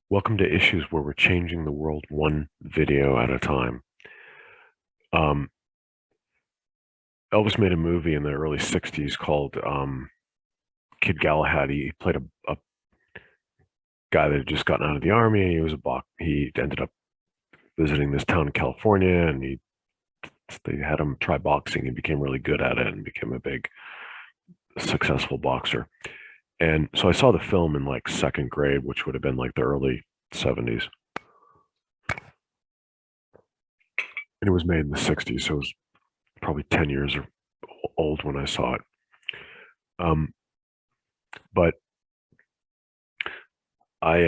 Welcome to Issues, where we're changing the world one video at a time. Um, Elvis made a movie in the early 60s called Kid Galahad. He played a guy that had just gotten out of the army, and he ended up visiting this town in California, and they had him try boxing and became really good at it and became a big, successful boxer. And so I saw the film in like second grade, which would have been like the early 70s. And it was made in the 60s, so it was probably 10 years old when I saw it. Um, but I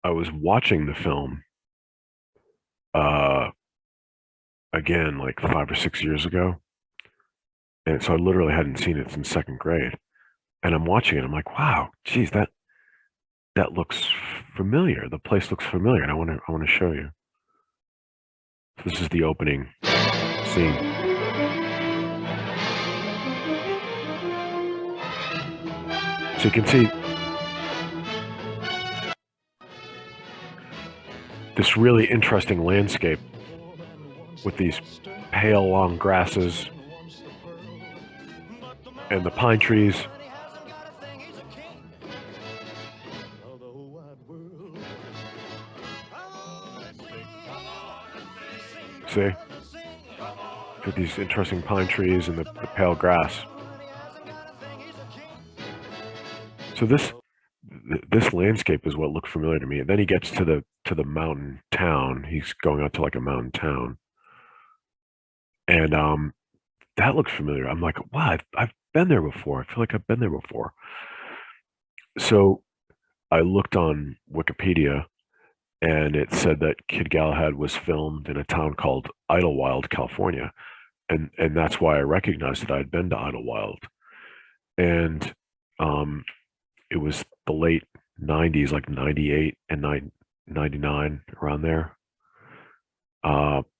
I was watching the film uh again like 5 or 6 years ago, and so I literally hadn't seen it since second grade. And I'm watching it. I'm like, wow, geez, that looks familiar. The place looks familiar, and I want to show you. So this is the opening scene. So you can see this really interesting landscape with these pale long grasses and the pine trees. See? With these interesting pine trees and the pale grass. So this landscape is what looked familiar to me. And then he gets to the mountain town. He's going out to like a mountain town, and that looks familiar. I'm like, wow, I've been there before. I feel like I've been there before. So I looked on Wikipedia, and it said that Kid Galahad was filmed in a town called Idlewild, California, and that's why I recognized that I'd been to Idlewild. And um, it was the late 90s, like 98 and 99, around there,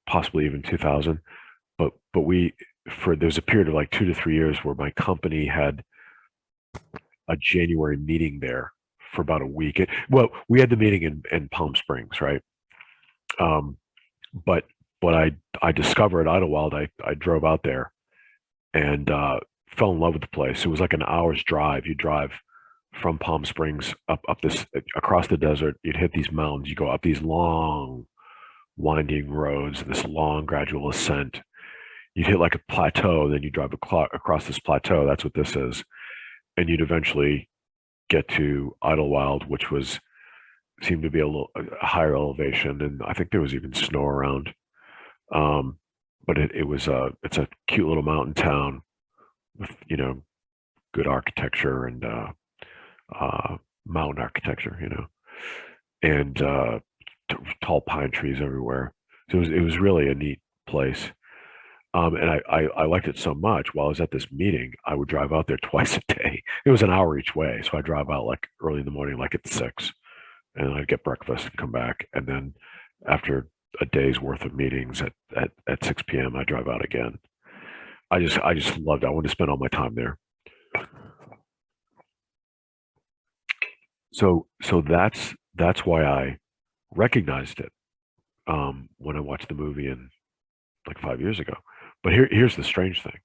possibly even 2000. But there's a period of like 2 to 3 years where my company had a January meeting there for about a week. Well, we had the meeting in Palm Springs, right? Um, but I discovered Idlewild. I drove out there and fell in love with the place. It was like an hour's drive. You drive from Palm Springs up this across the desert. You'd hit these mountains. You go up these long, winding roads, this long gradual ascent. You'd hit like a plateau, then you drive across this plateau. That's what this is, and you'd eventually get to Idlewild, which seemed to be a higher elevation, and I think there was even snow around. Um, but it's a cute little mountain town with good architecture and uh, mountain architecture, and tall pine trees everywhere. So it was really a neat place. And I liked it so much. While I was at this meeting, I would drive out there twice a day. It was an hour each way, so I drive out like early in the morning, like at 6, and I'd get breakfast and come back. And then after a day's worth of meetings at 6 p.m., I drive out again. I just loved it. I wanted to spend all my time there. So that's why I recognized it when I watched the movie in like 5 years ago. But here's the strange thing.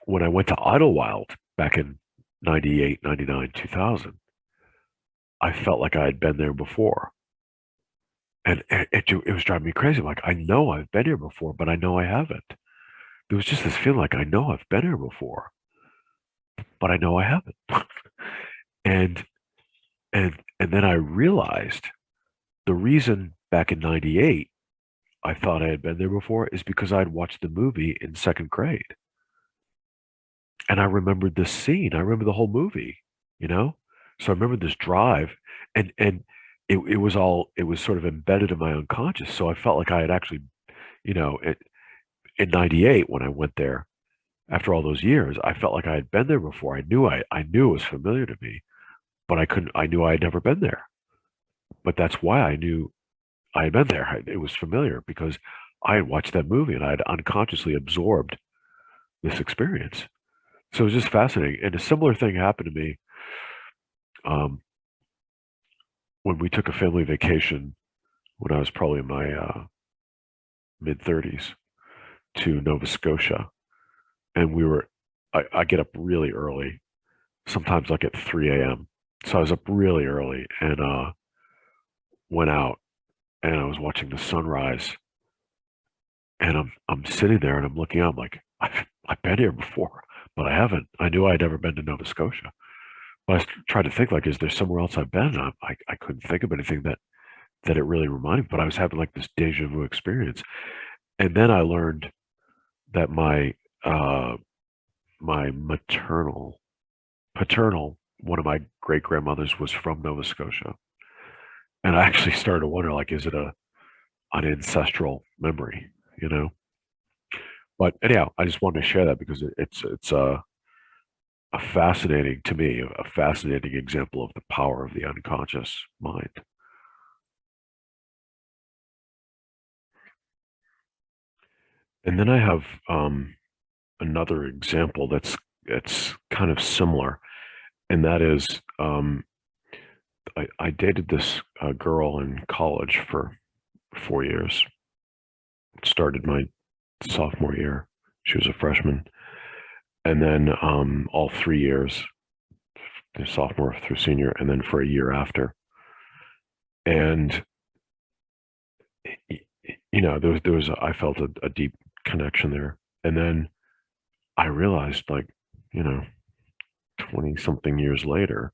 When I went to Idlewild back in 98, 99, 2000, I felt like I had been there before. And it was driving me crazy. I'm like, I know I've been here before, but I know I haven't. There was just this feeling like I know I've been here before, but I know I haven't. and and then I realized the reason back in 98 I thought I had been there before is because I'd watched the movie in second grade. And I remembered this scene. I remember the whole movie, you know? So I remember this drive, and it was sort of embedded in my unconscious. So I felt like I had actually, you know, it, in 98 when I went there after all those years, I felt like I had been there before. I knew it was familiar to me, but I knew I had never been there. But that's why I knew I had been there. It was familiar because I had watched that movie and I had unconsciously absorbed this experience. So it was just fascinating. And a similar thing happened to me um, when we took a family vacation when I was probably in my mid 30s to Nova Scotia, and I get up really early, sometimes like at 3 a.m. So I was up really early and went out and I was watching the sunrise, and I'm sitting there and I'm looking out, I'm like, I've been here before, but I haven't. I knew I'd never been to Nova Scotia. But I tried to think, like, is there somewhere else I've been? I couldn't think of anything that it really reminded me, but I was having like this deja vu experience. And then I learned that uh my paternal, one of my great grandmothers was from Nova Scotia. And I actually started to wonder, like, is it an ancestral memory, you know? But anyhow, I just wanted to share that because it's a fascinating, to me, a fascinating example of the power of the unconscious mind. And then I have another example that's kind of similar, and that is I dated this girl in college for 4 years. Started my sophomore year. She was a freshman, and then all 3 years, the sophomore through senior, and then for a year after. And there was I felt a deep connection there, and then I realized, like, you know, 20 something years later,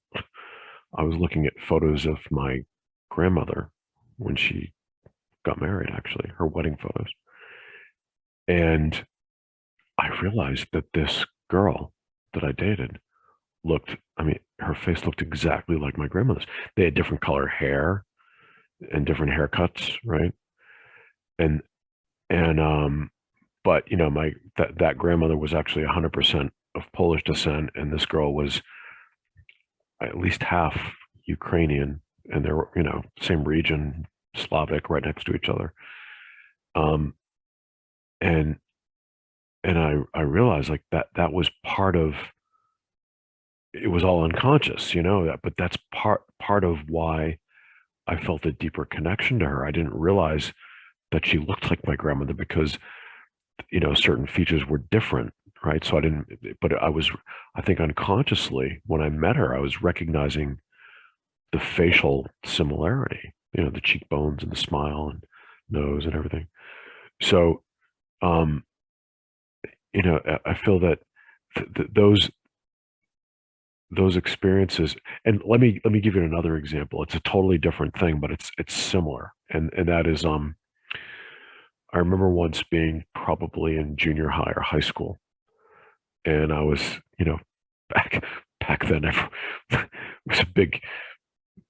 I was looking at photos of my grandmother when she got married, actually, her wedding photos. And I realized that this girl that I dated I mean, her face looked exactly like my grandmother's. They had different color hair and different haircuts, right? And, and, but that grandmother was actually 100% of Polish descent, and this girl was at least half Ukrainian, and they were, same region, Slavic, right next to each other. Um, and and I realized, like, that was part of it. Was all unconscious, but that's part of why I felt a deeper connection to her. I didn't realize that she looked like my grandmother because certain features were different, right? So I didn't, but I think unconsciously, when I met her, I was recognizing the facial similarity, the cheekbones and the smile and nose and everything. So, um, I feel that those experiences, and let me give you another example. It's a totally different thing, but it's similar, and that is, I remember once being probably in junior high or high school, and I was, you know, back back then, it was a big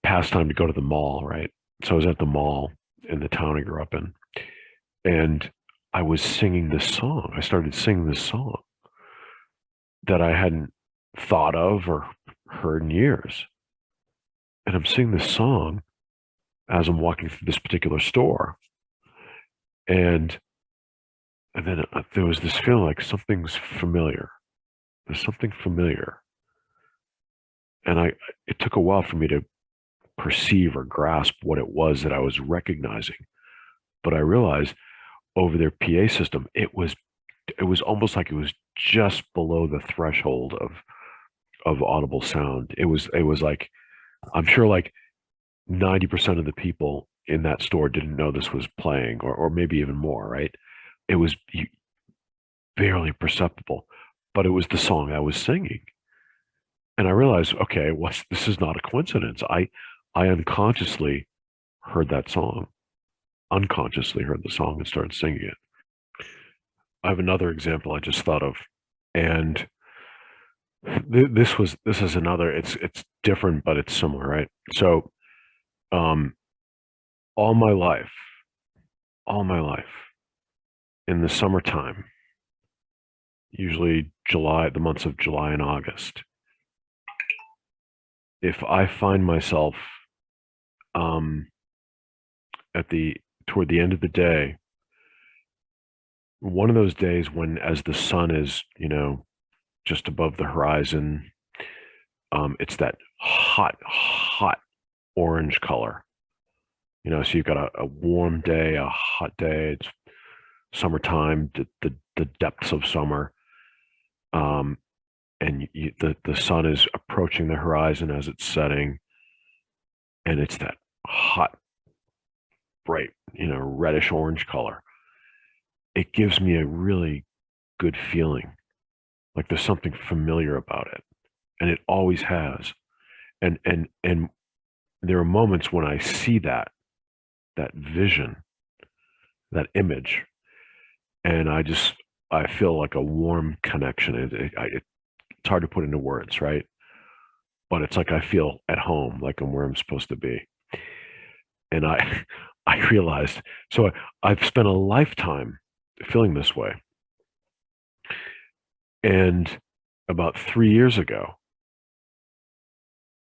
pastime to go to the mall, right? So I was at the mall in the town I grew up in, and I was singing this song. I started singing this song that I hadn't thought of or heard in years. And I'm singing this song as I'm walking through this particular store. And and then there was this feeling like something's familiar. There's something familiar. And it took a while for me to perceive or grasp what it was that I was recognizing. But I realized over their PA system, it was almost like it was just below the threshold of audible sound. It was like, I'm sure, like 90% of the people in that store didn't know this was playing, or maybe even more, right? It was barely perceptible, but it was the song I was singing. And I realized, okay, this is not a coincidence. I unconsciously heard that song, unconsciously heard the song and started singing it. I have another example I just thought of, and this is another. It's different, but it's similar, right? So, um, all my life, all my life, in the summertime, usually the months of July and August, if I find myself um, toward the end of the day, one of those days when, as the sun is, just above the horizon, it's that hot orange color. So you've got a warm day, a hot day. It's summertime, the depths of summer. And the sun is approaching the horizon as it's setting, and it's that hot, bright, reddish orange color. It gives me a really good feeling, like there's something familiar about it, and it always has. And there are moments when I see that vision, that image, and I feel like a warm connection. It's hard to put into words, right? But it's like I feel at home, like I'm where I'm supposed to be. And I realized, so I've spent a lifetime feeling this way. And about 3 years ago,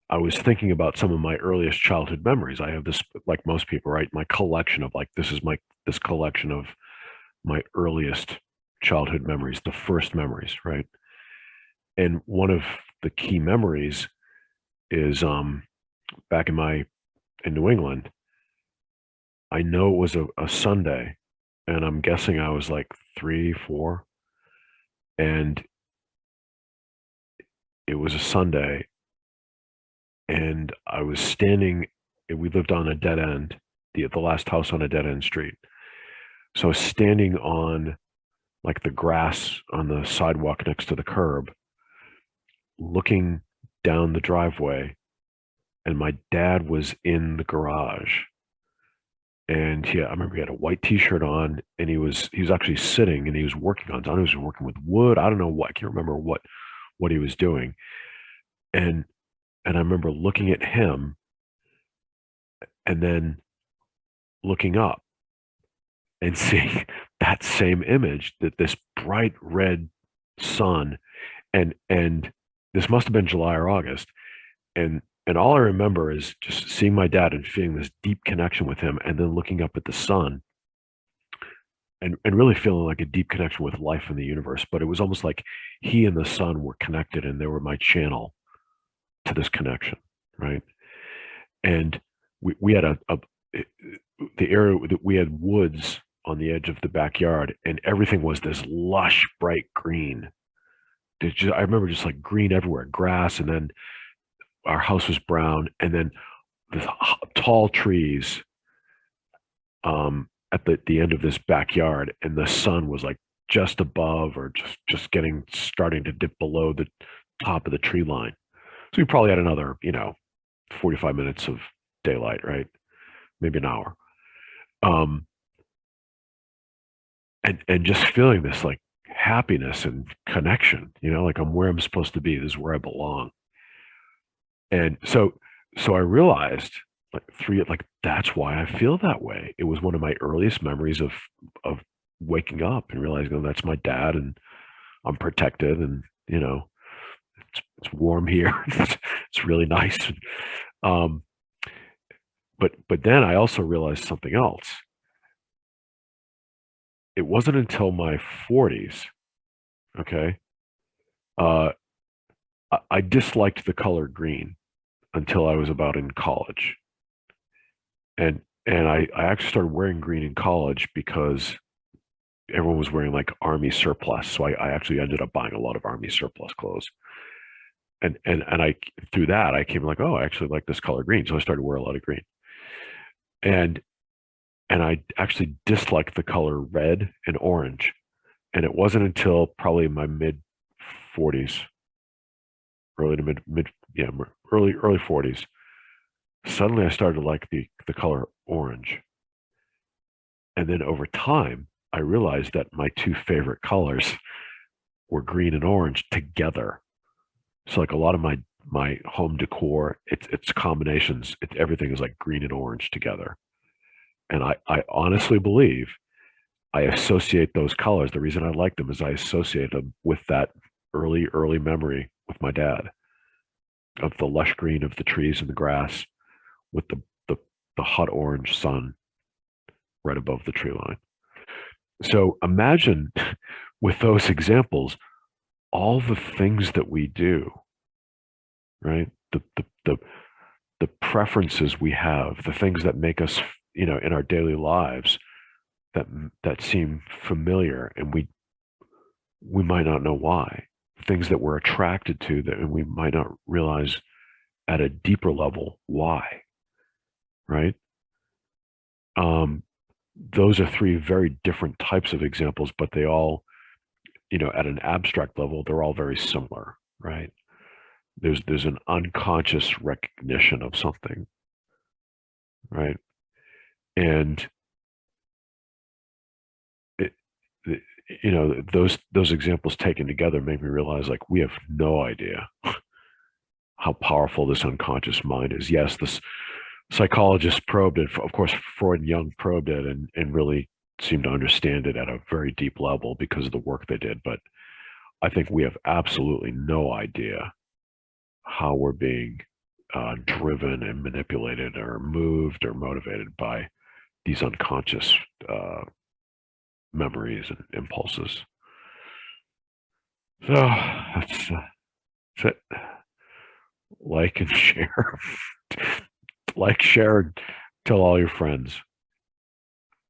I was thinking about some of my earliest childhood memories. I have this, like most people, right? My collection of this collection of my earliest childhood memories, the first memories, right? And one of the key memories is back in New England. I know it was a Sunday, and I'm guessing I was like 3, 4, and it was a Sunday, and I was standing. We lived on a dead end, the last house on a dead end street. So I was standing on like the grass on the sidewalk next to the curb, looking down the driveway, and my dad was in the garage. And I remember he had a white T-shirt on, and he was actually sitting, and he was working on. I don't know, he was working with wood. I don't know what. I can't remember what he was doing. And I remember looking at him, and then looking up and seeing that same image, that this bright red sun, and this must have been July or August, and all I remember is just seeing my dad and feeling this deep connection with him, and then looking up at the sun, and really feeling like a deep connection with life in the universe. But it was almost like he and the sun were connected, and they were my channel to this connection, right? And we had the area that we had woods on the edge of the backyard, and everything was this lush, bright green. I remember just like green everywhere, grass, and then our house was brown, and then the tall trees at the end of this backyard, and the sun was like just above, or just starting to dip below the top of the tree line. So we probably had another 45 minutes of daylight, right? Maybe an hour. And just feeling this like happiness and connection, like I'm where I'm supposed to be. This is where I belong. And so I realized like that's why I feel that way. It was one of my earliest memories of waking up and realizing, oh, that's my dad, and I'm protected, and it's warm here. It's really nice. But then I also realized something else. It wasn't until my 40s, okay, uh, I disliked the color green until I was about in college. And I actually started wearing green in college because everyone was wearing like army surplus. So I actually ended up buying a lot of army surplus clothes. And I through that I came like, oh, I actually like this color green. So I started wearing a lot of green. And I actually disliked the color red and orange. And it wasn't until probably my mid 40s, early to mid yeah, early 40s, suddenly I started to like the color orange. And then over time, I realized that my two favorite colors were green and orange together. So like a lot of my home decor, it's combinations. Everything is like green and orange together. And I honestly believe I associate those colors. The reason I like them is I associate them with that early memory with my dad, of the lush green of the trees and the grass, with the hot orange sun right above the tree line. So imagine with those examples, all the things that we do right? The preferences we have, the things that make us, in our daily lives that that seem familiar, and we might not know why. Things that we're attracted to that, and we might not realize at a deeper level why, right? Um, those are three very different types of examples, but they all, at an abstract level, they're all very similar, right? There's an unconscious recognition of something, right? And it, it- those examples taken together make me realize, like, we have no idea how powerful this unconscious mind is. Yes, this psychologist probed it. Of course, Freud and Jung probed it, and really seemed to understand it at a very deep level because of the work they did. But I think we have absolutely no idea how we're being driven and manipulated or moved or motivated by these unconscious uh, memories and impulses. So that's it. Like and share. Like, share, and tell all your friends.